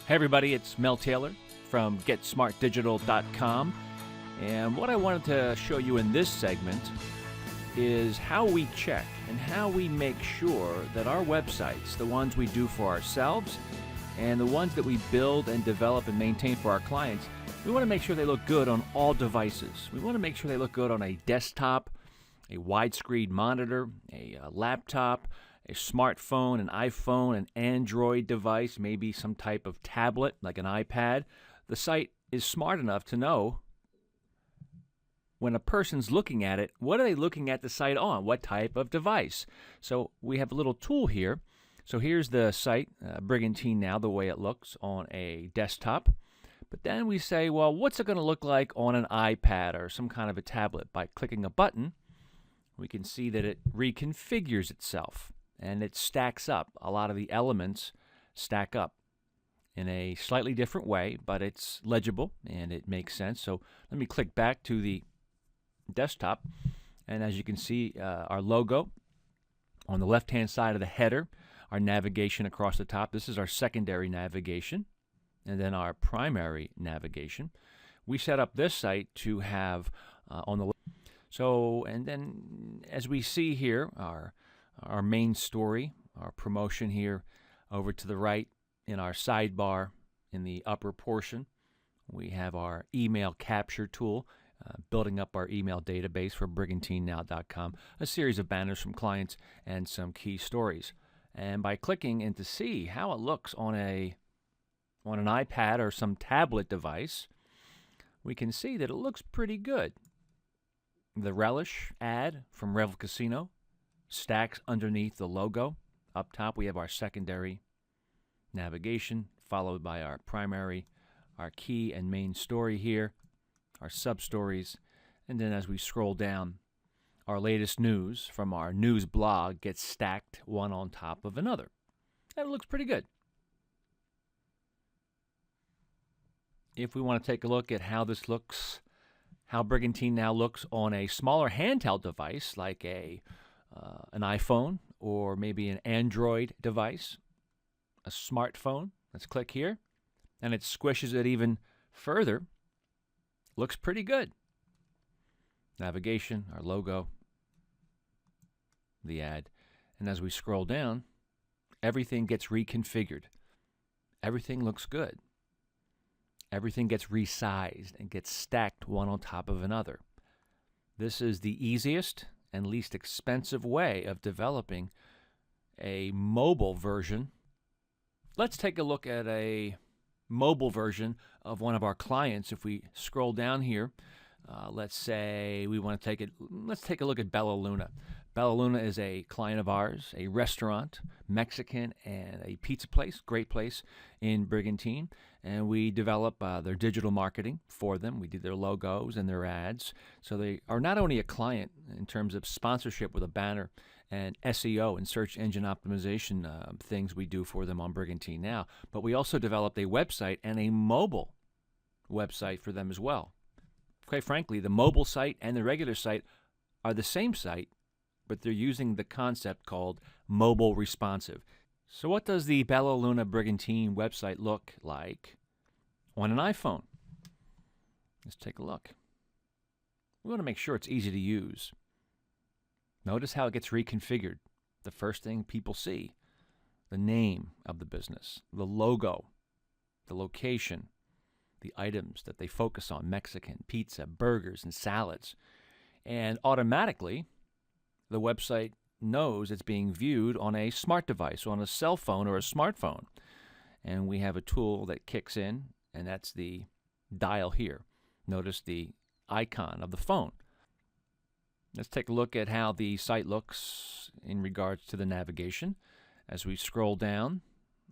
Hey everybody, it's Mel Taylor from GetSmartDigital.com, and what I wanted to show you in this segment is how we check and how we make sure that our websites, the ones we do for ourselves and the ones that we build and develop and maintain for our clients, we want to make sure they look good on all devices. We want to make sure they look good on a desktop, a widescreen monitor, a laptop, a smartphone, an iPhone, an Android device, maybe some type of tablet like an iPad. The site is smart enough to know when a person's looking at it, what are they looking at the site on? What type of device? So we have a little tool here. So here's the site, Brigantine Now, the way it looks on a desktop. But then we say, well, what's it going to look like on an iPad or some kind of a tablet? By clicking a button, we can see that it reconfigures itself. And it stacks up. A lot of the elements stack up in a slightly different way, but it's legible and it makes sense. So let me click back to the desktop. And as you can see, our logo on the left-hand side of the header, our navigation across the top. This is our secondary navigation, and then our primary navigation. We set up this site to have on the left. So, and then as we see here, our main story, our promotion here over to the right in our sidebar in the upper portion. We have our email capture tool, building up our email database for BrigantineNow.com, a series of banners from clients and some key stories. And by clicking in to see how it looks on an iPad or some tablet device, we can see that it looks pretty good. The Relish ad from Revel Casino stacks underneath the logo. Up top we have our secondary navigation, followed by our primary, our key and main story here, our sub-stories, and then as we scroll down, our latest news from our news blog gets stacked one on top of another. And it looks pretty good. If we want to take a look at how this looks, how Brigantine Now looks on a smaller handheld device like an iPhone or maybe an Android device, a smartphone. Let's click here, and it squishes it even further. Looks pretty good. Navigation, our logo, the ad, and as we scroll down, everything gets reconfigured. Everything looks good. Everything gets resized and gets stacked one on top of another. This is the easiest and least expensive way of developing a mobile version. Let's take a look at a mobile version of one of our clients. If we scroll down here, let's say we want to let's take a look at Bella Luna. Bella Luna is a client of ours, a restaurant, Mexican and a pizza place, great place in Brigantine. And we develop their digital marketing for them. We do their logos and their ads. So they are not only a client in terms of sponsorship with a banner and SEO and search engine optimization things we do for them on Brigantine Now, but we also developed a website and a mobile website for them as well. Quite frankly, the mobile site and the regular site are the same site, but they're using the concept called mobile responsive. So what does the Bella Luna Brigantine website look like on an iPhone? Let's take a look. We want to make sure it's easy to use. Notice how it gets reconfigured. The first thing people see, the name of the business, the logo, the location, the items that they focus on, Mexican, pizza, burgers, and salads. And automatically, the website knows it's being viewed on a smart device, on a cell phone or a smartphone. And we have a tool that kicks in, and that's the dial here. Notice the icon of the phone. Let's take a look at how the site looks in regards to the navigation. As we scroll down,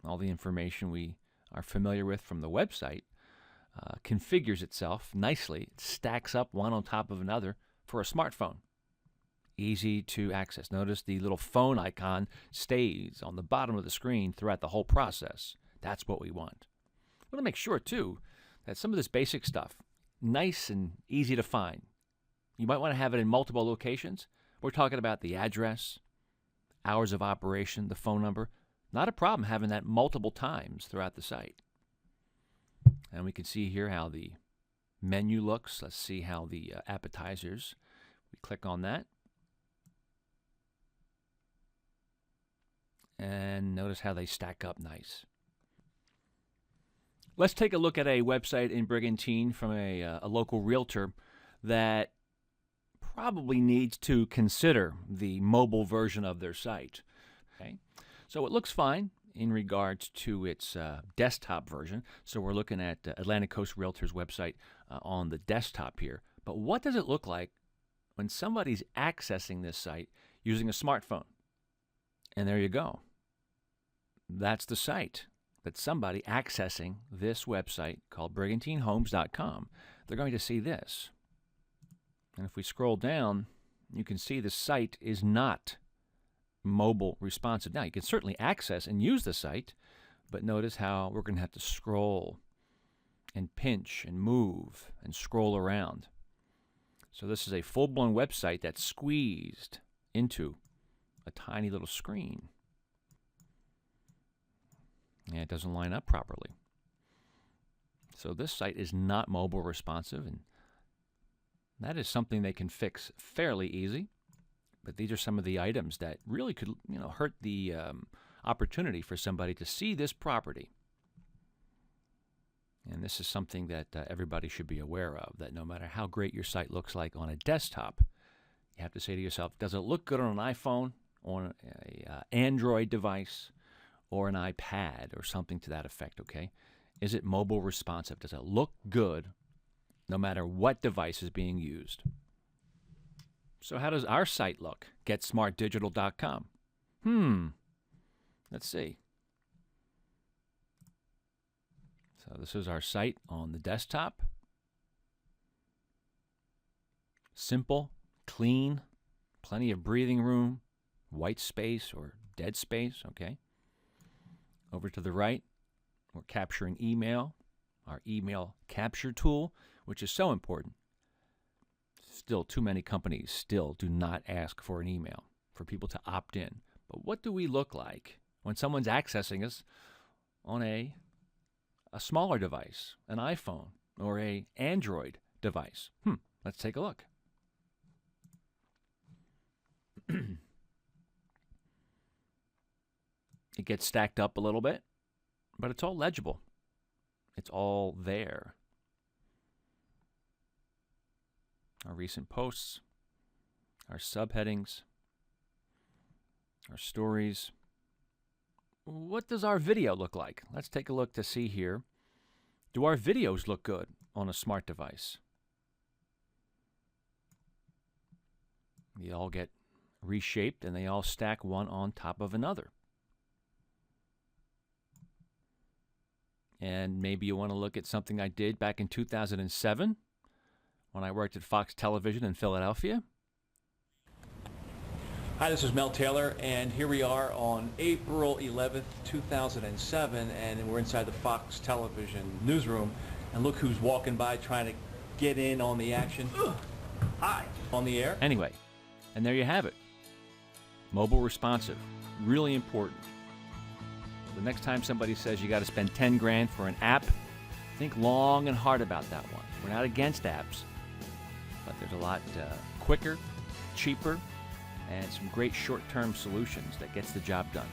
all the information we are familiar with from the website configures itself nicely. It stacks up one on top of another for a smartphone. Easy to access. Notice the little phone icon stays on the bottom of the screen throughout the whole process. That's what we want. We want to make sure, too, that some of this basic stuff, nice and easy to find. You might want to have it in multiple locations. We're talking about the address, hours of operation, the phone number. Not a problem having that multiple times throughout the site. And we can see here how the menu looks. Let's see how the appetizers. We click on that. And notice how they stack up nice. Let's take a look at a website in Brigantine from a local realtor that probably needs to consider the mobile version of their site. Okay, so it looks fine in regards to its desktop version. So we're looking at Atlantic Coast Realtors website on the desktop here. But what does it look like when somebody's accessing this site using a smartphone? And there you go. That's the site. That somebody accessing this website called BrigantineHomes.com, they're going to see this. And if we scroll down, you can see the site is not mobile responsive. Now, you can certainly access and use the site, but notice how we're going to have to scroll and pinch and move and scroll around. So this is a full-blown website that's squeezed into a tiny little screen. And it doesn't line up properly. So this site is not mobile responsive, and that is something they can fix fairly easy. But these are some of the items that really could, hurt the opportunity for somebody to see this property. And this is something that everybody should be aware of, that no matter how great your site looks like on a desktop, you have to say to yourself, does it look good on an iPhone, on an Android device, or an iPad, or something to that effect, okay? Is it mobile responsive? Does it look good no matter what device is being used? So how does our site look? GetSmartDigital.com. Let's see. So this is our site on the desktop. Simple, clean, plenty of breathing room, white space or dead space, okay? Over to the right, we're capturing email, our email capture tool, which is so important. Still, too many companies still do not ask for an email for people to opt in. But what do we look like when someone's accessing us on a smaller device, an iPhone, or an Android device? Let's take a look. It gets stacked up a little bit, but it's all legible. It's all there. Our recent posts, our subheadings, our stories. What does our video look like? Let's take a look to see here. Do our videos look good on a smart device? They all get reshaped and they all stack one on top of another. And maybe you want to look at something I did back in 2007 when I worked at Fox Television in Philadelphia. Hi, this is Mel Taylor, and here we are on April 11th, 2007, and we're inside the Fox Television newsroom. And look who's walking by trying to get in on the action. Hi, on the air. Anyway, and there you have it. Mobile responsive, really important. The next time somebody says you got to spend 10 grand for an app, think long and hard about that one. We're not against apps, but there's a lot quicker, cheaper, and some great short-term solutions that gets the job done.